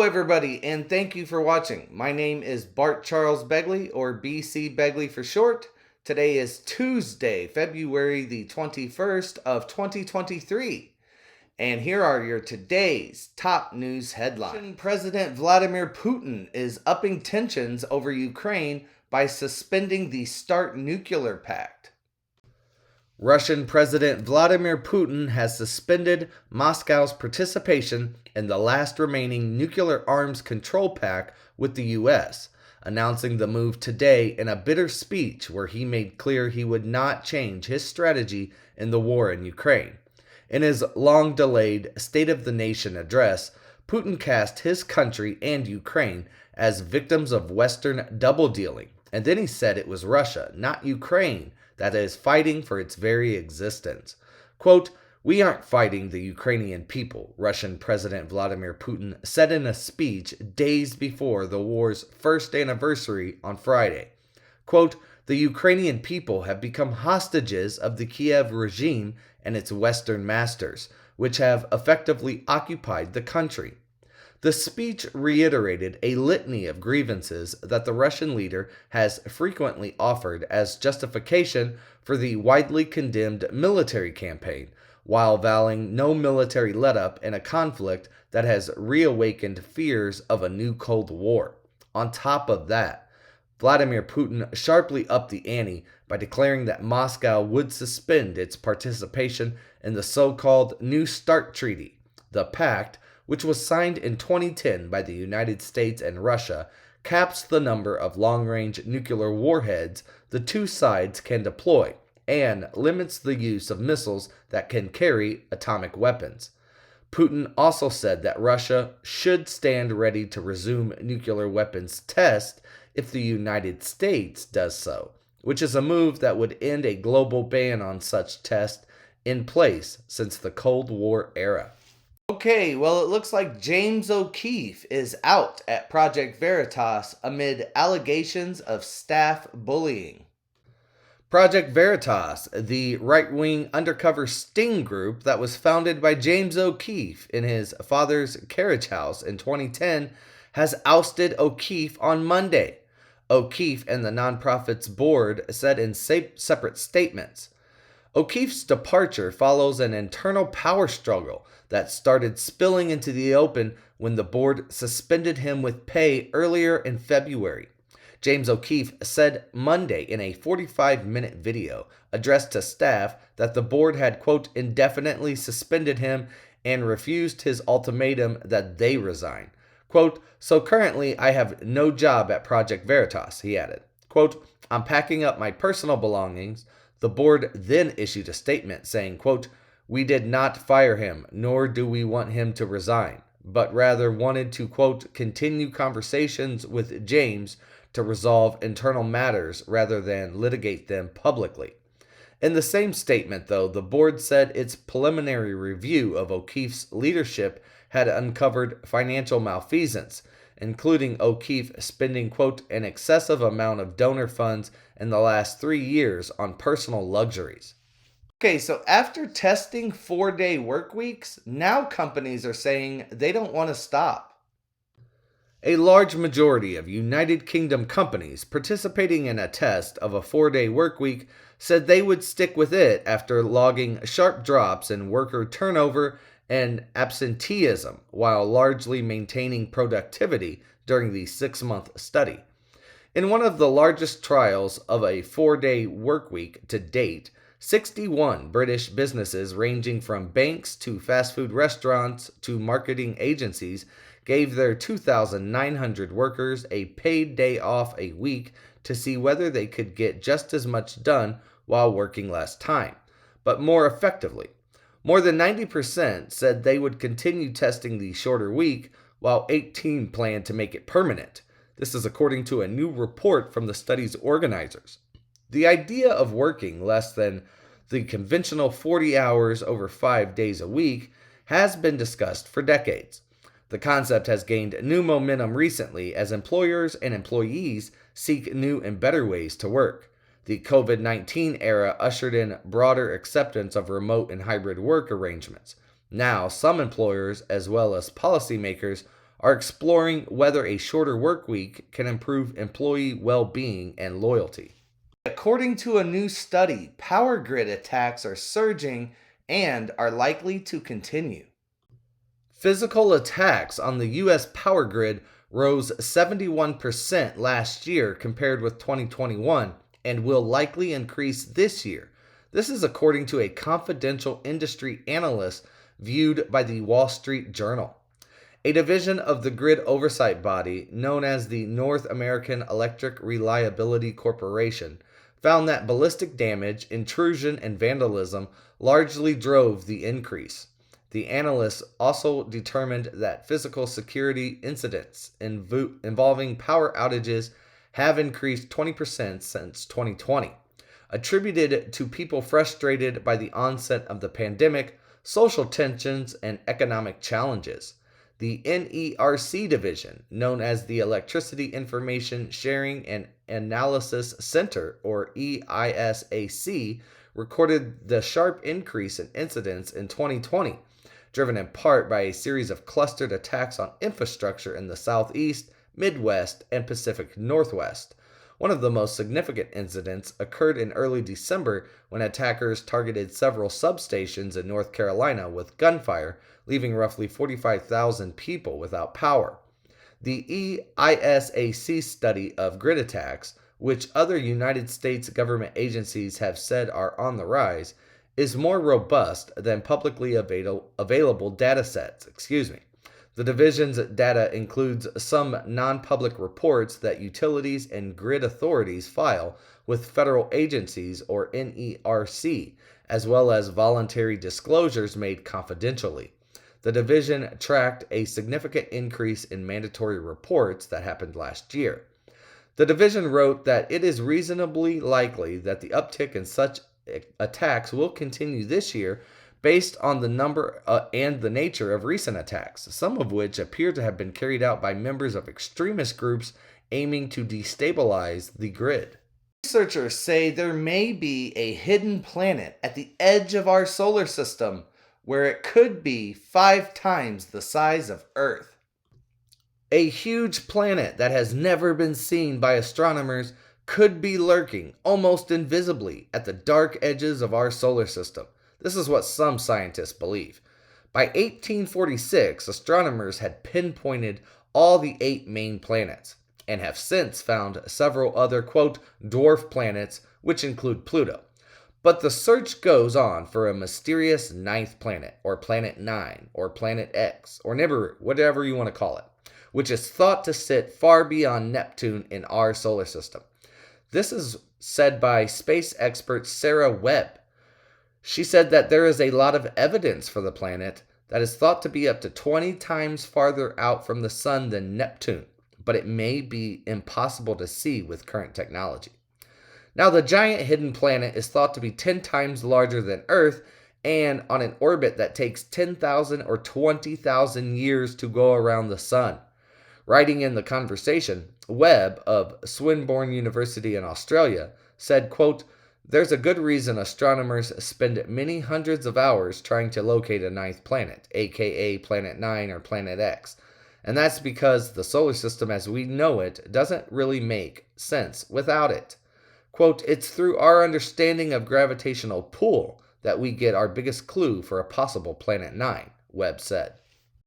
everybody, and thank you for watching. My name is Bart Charles Begley, or BC Begley for short. Today is Tuesday, February the 21st of 2023. And here are your today's top news headlines. Russian President Vladimir Putin is upping tensions over Ukraine by suspending the START nuclear pact. Russian President Vladimir Putin has suspended Moscow's participation in the last remaining nuclear arms control pact with the U.S., announcing the move today in a bitter speech where he made clear he would not change his strategy in the war in Ukraine. In his long-delayed State of the Nation address, Putin cast his country and Ukraine as victims of Western double-dealing, and then he said it was Russia, not Ukraine, that is fighting for its very existence. Quote, "We aren't fighting the Ukrainian people," Russian President Vladimir Putin said in a speech days before the war's first anniversary on Friday. Quote, "The Ukrainian people have become hostages of the Kiev regime and its Western masters, which have effectively occupied the country." The speech reiterated a litany of grievances that the Russian leader has frequently offered as justification for the widely condemned military campaign, while vowing no military let-up in a conflict that has reawakened fears of a new Cold War. On top of that, Vladimir Putin sharply upped the ante by declaring that Moscow would suspend its participation in the so-called New START Treaty. The pact, which was signed in 2010 by the United States and Russia, caps the number of long-range nuclear warheads the two sides can deploy and limits the use of missiles that can carry atomic weapons. Putin also said that Russia should stand ready to resume nuclear weapons tests if the United States does so, which is a move that would end a global ban on such tests in place since the Cold War era. Okay, well, it looks like James O'Keefe is out at Project Veritas amid allegations of staff bullying. Project Veritas, the right-wing undercover sting group that was founded by James O'Keefe in his father's carriage house in 2010, has ousted O'Keefe on Monday. O'Keefe and the nonprofit's board said in separate statements. O'Keefe's departure follows an internal power struggle that started spilling into the open when the board suspended him with pay earlier in February. James O'Keefe said Monday in a 45-minute video addressed to staff that the board had, quote, indefinitely suspended him and refused his ultimatum that they resign. Quote, "So currently I have no job at Project Veritas," he added. Quote, "I'm packing up my personal belongings." The board then issued a statement saying, quote, "We did not fire him, nor do we want him to resign, but rather wanted to, quote, continue conversations with James to resolve internal matters rather than litigate them publicly." In the same statement, though, the board said its preliminary review of O'Keefe's leadership had uncovered financial malfeasance, including O'Keefe spending, quote, an excessive amount of donor funds in the last 3 years on personal luxuries. Okay, so after testing 4-day work weeks, now companies are saying they don't want to stop. A large majority of United Kingdom companies participating in a test of a 4-day work week said they would stick with it after logging sharp drops in worker turnover and absenteeism while largely maintaining productivity during the 6-month study. In one of the largest trials of a 4-day work week to date, 61 British businesses ranging from banks to fast food restaurants to marketing agencies gave their 2,900 workers a paid day off a week to see whether they could get just as much done while working less time, but more effectively. More than 90% said they would continue testing the shorter week, while 18 planned to make it permanent. This is according to a new report from the study's organizers. The idea of working less than the conventional 40 hours over 5 days a week has been discussed for decades. The concept has gained new momentum recently as employers and employees seek new and better ways to work. The COVID-19 era ushered in broader acceptance of remote and hybrid work arrangements. Now, some employers, as well as policymakers, are exploring whether a shorter work week can improve employee well-being and loyalty. According to a new study, power grid attacks are surging and are likely to continue. Physical attacks on the U.S. power grid rose 71% last year compared with 2021 and will likely increase this year. This is according to a confidential industry analyst viewed by the Wall Street Journal. A division of the grid oversight body known as the North American Electric Reliability Corporation found that ballistic damage, intrusion, and vandalism largely drove the increase. The analysts also determined that physical security incidents involving power outages have increased 20% since 2020, attributed to people frustrated by the onset of the pandemic, social tensions, and economic challenges. The NERC division, known as the Electricity Information Sharing and Analysis Center, or EISAC, recorded the sharp increase in incidents in 2020, driven in part by a series of clustered attacks on infrastructure in the Southeast, Midwest, and Pacific Northwest. One of the most significant incidents occurred in early December when attackers targeted several substations in North Carolina with gunfire, leaving roughly 45,000 people without power. The EISAC study of grid attacks, which other United States government agencies have said are on the rise, is more robust than publicly available data sets. The division's data includes some non-public reports that utilities and grid authorities file with federal agencies or NERC, as well as voluntary disclosures made confidentially. The division tracked a significant increase in mandatory reports that happened last year. The division wrote that it is reasonably likely that the uptick in such attacks will continue this year based on the number and the nature of recent attacks, some of which appear to have been carried out by members of extremist groups aiming to destabilize the grid. Researchers say there may be a hidden planet at the edge of our solar system where it could be 5 times the size of Earth. A huge planet that has never been seen by astronomers could be lurking almost invisibly at the dark edges of our solar system. This is what some scientists believe. By 1846, astronomers had pinpointed all the 8 main planets and have since found several other, quote, dwarf planets, which include Pluto. But the search goes on for a mysterious 9th planet, or Planet 9, or Planet X, or Nibiru, whatever you want to call it, which is thought to sit far beyond Neptune in our solar system. This is said by space expert Sarah Webb. She said that there is a lot of evidence for the planet that is thought to be up to 20 times farther out from the sun than Neptune, but it may be impossible to see with current technology. Now, the giant hidden planet is thought to be 10 times larger than Earth and on an orbit that takes 10,000 or 20,000 years to go around the sun. Writing in the conversation, Webb of Swinburne University in Australia said, quote, "There's a good reason astronomers spend many hundreds of hours trying to locate a 9th planet, aka Planet 9 or Planet X. And that's because the solar system as we know it doesn't really make sense without it. Quote, it's through our understanding of gravitational pull that we get our biggest clue for a possible Planet 9, Webb said.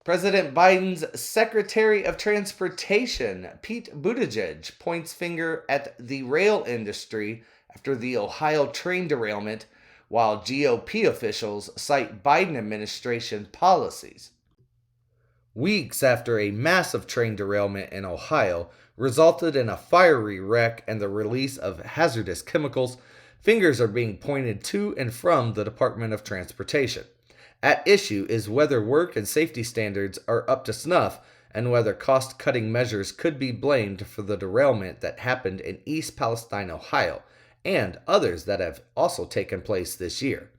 President Biden's Secretary of Transportation, Pete Buttigieg, points finger at the rail industry after the Ohio train derailment, while GOP officials cite Biden administration policies. Weeks after a massive train derailment in Ohio resulted in a fiery wreck and the release of hazardous chemicals, fingers are being pointed to and from the Department of Transportation. At issue is whether work and safety standards are up to snuff and whether cost-cutting measures could be blamed for the derailment that happened in East Palestine, Ohio, and others that have also taken place this year.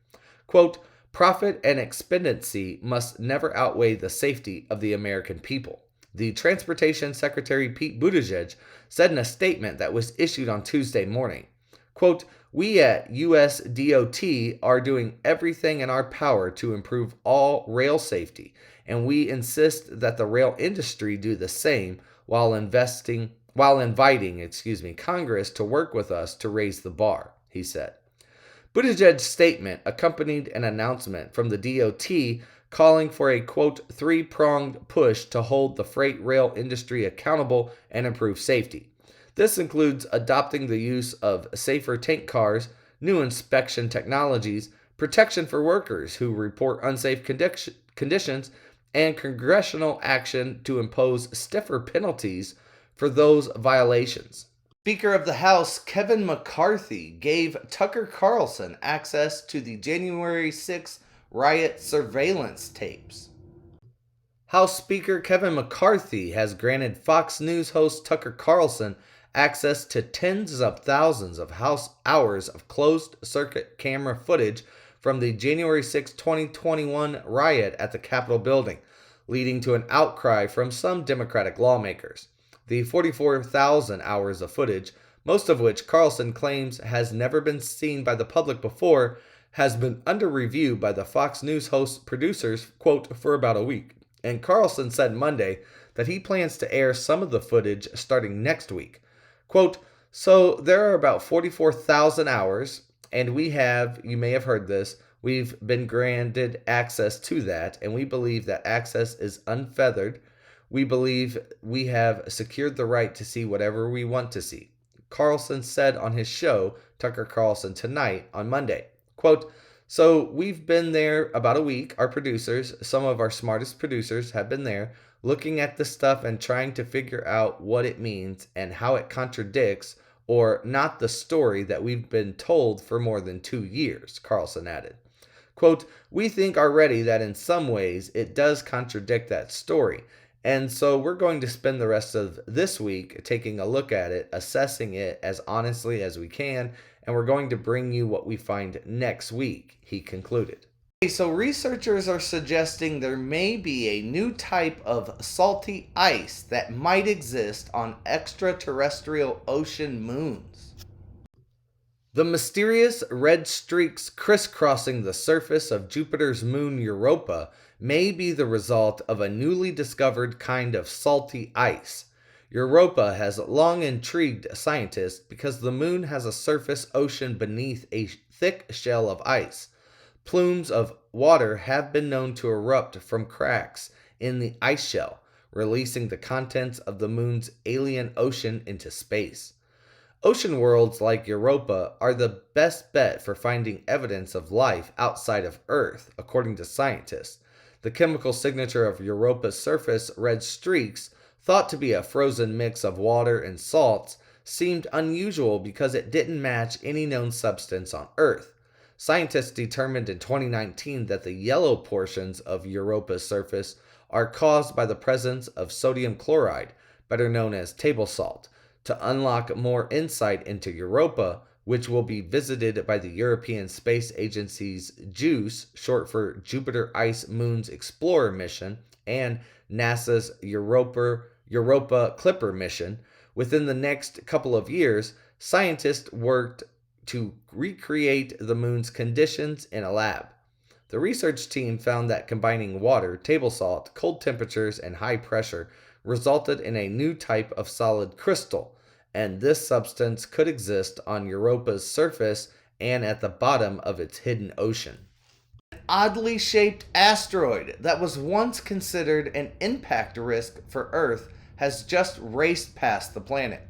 Quote, profit and expediency must never outweigh the safety of the American people, the Transportation Secretary Pete Buttigieg said in a statement that was issued on Tuesday morning. Quote, We at US DOT are doing everything in our power to improve all rail safety, and we insist that the rail industry do the same while inviting, Congress to work with us to raise the bar, he said. Buttigieg's statement accompanied an announcement from the DOT calling for a, quote, three-pronged push to hold the freight rail industry accountable and improve safety. This includes adopting the use of safer tank cars, new inspection technologies, protection for workers who report unsafe conditions, and congressional action to impose stiffer penalties for those violations. Speaker of the House Kevin McCarthy gave Tucker Carlson access to the January 6 riot surveillance tapes. House Speaker Kevin McCarthy has granted Fox News host Tucker Carlson access to tens of thousands of House hours of closed-circuit camera footage from the January 6, 2021 riot at the Capitol building, leading to an outcry from some Democratic lawmakers. The 44,000 hours of footage, most of which Carlson claims has never been seen by the public before, has been under review by the Fox News host's producers, quote, for about a week. And Carlson said Monday that he plans to air some of the footage starting next week. Quote, so there are about 44,000 hours, and we have, you may have heard this, we've been granted access to that, and we believe that access is unfettered. We believe we have secured the right to see whatever we want to see, Carlson said on his show, Tucker Carlson Tonight, on Monday. Quote, so we've been there about a week. Our producers, some of our smartest producers, have been there looking at the stuff and trying to figure out what it means and how it contradicts or not the story that we've been told for more than 2 years, Carlson added. Quote, we think already that in some ways it does contradict that story. And so we're going to spend the rest of this week taking a look at it, assessing it as honestly as we can, and we're going to bring you what we find next week, he concluded. Okay, so researchers are suggesting there may be a new type of salty ice that might exist on extraterrestrial ocean moons. The mysterious red streaks crisscrossing the surface of Jupiter's moon Europa may be the result of a newly discovered kind of salty ice. Europa has long intrigued scientists because the moon has a surface ocean beneath a thick shell of ice. Plumes of water have been known to erupt from cracks in the ice shell, releasing the contents of the moon's alien ocean into space. Ocean worlds like Europa are the best bet for finding evidence of life outside of Earth, according to scientists. The chemical signature of Europa's surface, red streaks, thought to be a frozen mix of water and salts, seemed unusual because it didn't match any known substance on Earth. Scientists determined in 2019 that the yellow portions of Europa's surface are caused by the presence of sodium chloride, better known as table salt. To unlock more insight into Europa, which will be visited by the European Space Agency's JUICE, short for Jupiter Ice Moons Explorer mission, and NASA's Europa Clipper mission, within the next couple of years, scientists worked to recreate the moon's conditions in a lab. The research team found that combining water, table salt, cold temperatures, and high pressure resulted in a new type of solid crystal, and this substance could exist on Europa's surface and at the bottom of its hidden ocean. An oddly shaped asteroid that was once considered an impact risk for Earth has just raced past the planet.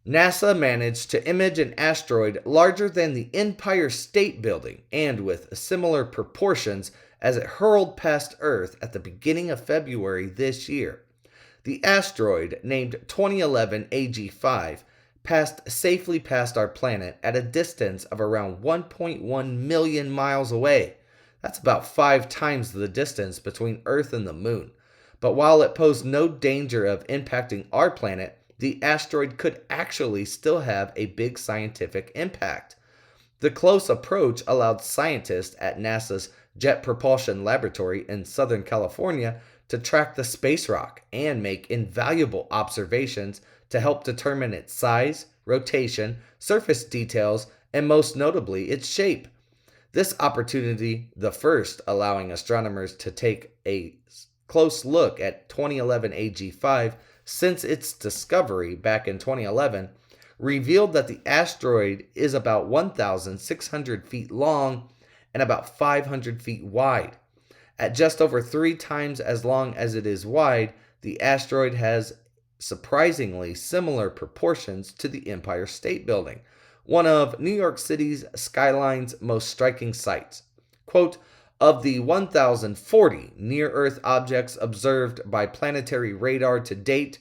NASA managed to image an asteroid larger than the Empire State Building and with similar proportions as it hurled past Earth at the beginning of February this year. The asteroid, named 2011 AG5, passed safely past our planet at a distance of around 1.1 million miles away. That's about 5 times the distance between Earth and the Moon. But while it posed no danger of impacting our planet, the asteroid could actually still have a big scientific impact. The close approach allowed scientists at NASA's Jet Propulsion Laboratory in Southern California to track the space rock and make invaluable observations to help determine its size, rotation, surface details, and most notably its shape. This opportunity, the first allowing astronomers to take a close look at 2011 AG5 since its discovery back in 2011, revealed that the asteroid is about 1,600 feet long and about 500 feet wide. At just over 3 times as long as it is wide, the asteroid has surprisingly similar proportions to the Empire State Building, one of New York City's skyline's most striking sights. Quote, of the 1,040 near-Earth objects observed by planetary radar to date,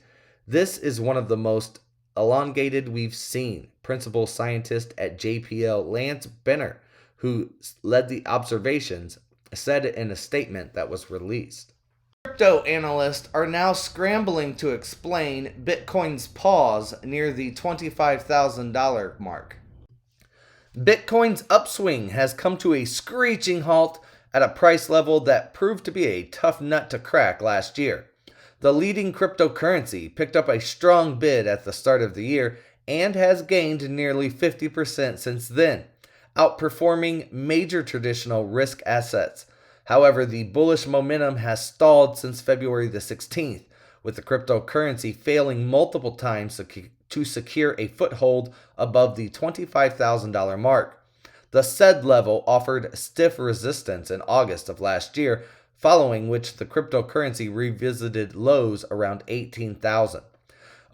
this is one of the most elongated we've seen, principal scientist at JPL Lance Benner, who led the observations, said in a statement that was released. Crypto analysts are now scrambling to explain Bitcoin's pause near the $25,000 mark. Bitcoin's upswing has come to a screeching halt at a price level that proved to be a tough nut to crack last year. The leading cryptocurrency picked up a strong bid at the start of the year and has gained nearly 50% since then, outperforming major traditional risk assets. However, the bullish momentum has stalled since February the 16th, with the cryptocurrency failing multiple times to secure a foothold above the $25,000 mark. The said level offered stiff resistance in August of last year, following which the cryptocurrency revisited lows around 18,000.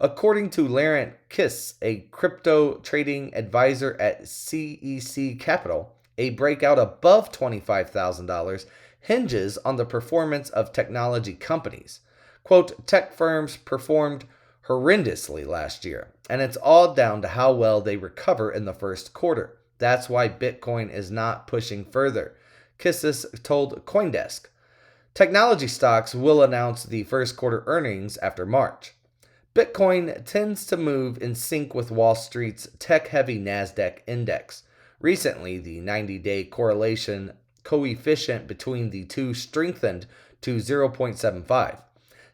According to Laurent Kiss, a crypto trading advisor at CEC Capital, a breakout above $25,000 hinges on the performance of technology companies. Quote, tech firms performed horrendously last year, and it's all down to how well they recover in the first quarter. That's why Bitcoin is not pushing further, Kissis told CoinDesk. Technology stocks will announce the first quarter earnings after March. Bitcoin tends to move in sync with Wall Street's tech-heavy NASDAQ index. Recently, the 90-day correlation coefficient between the two strengthened to 0.75.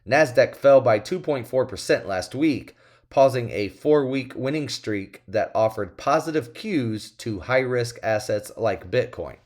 NASDAQ fell by 2.4% last week, pausing a 4-week winning streak that offered positive cues to high-risk assets like Bitcoin.